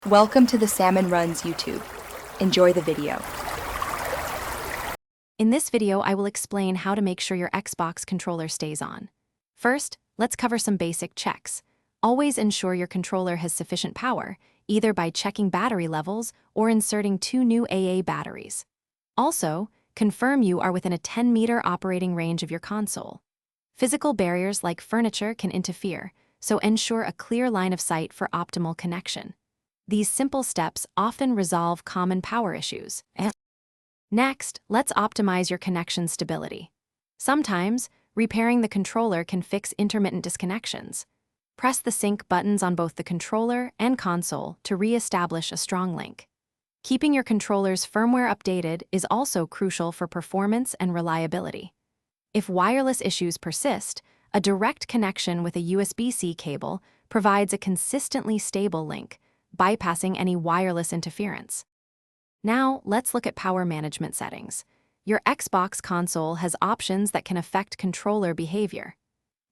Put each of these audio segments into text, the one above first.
Welcome to the Salmon Runs YouTube. Enjoy the video. In this video, I will explain how to make sure your Xbox controller stays on. First, let's cover some basic checks. Always ensure your controller has sufficient power, either by checking battery levels or inserting 2 new AA batteries. Also, confirm you are within a 10-meter operating range of your console. Physical barriers like furniture can interfere, so ensure a clear line of sight for optimal connection. These simple steps often resolve common power issues. Next, let's optimize your connection stability. Sometimes, repairing the controller can fix intermittent disconnections. Press the sync buttons on both the controller and console to re-establish a strong link. Keeping your controller's firmware updated is also crucial for performance and reliability. If wireless issues persist, a direct connection with a USB-C cable provides a consistently stable link, bypassing any wireless interference. Now, let's look at power management settings. Your Xbox console has options that can affect controller behavior.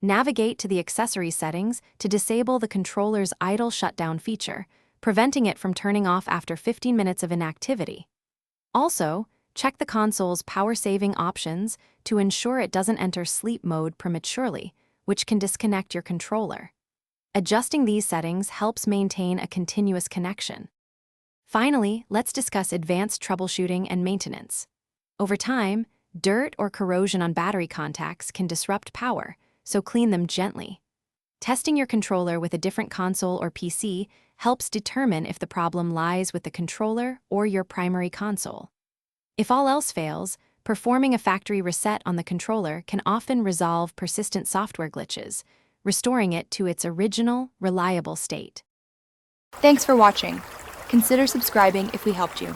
Navigate to the accessory settings to disable the controller's idle shutdown feature, preventing it from turning off after 15 minutes of inactivity. Also, check the console's power-saving options to ensure it doesn't enter sleep mode prematurely, which can disconnect your controller. Adjusting these settings helps maintain a continuous connection. Finally, let's discuss advanced troubleshooting and maintenance. Over time, dirt or corrosion on battery contacts can disrupt power, so clean them gently. Testing your controller with a different console or PC helps determine if the problem lies with the controller or your primary console. If all else fails, performing a factory reset on the controller can often resolve persistent software glitches, restoring it to its original, reliable state. Thanks for watching. Consider subscribing if we helped you.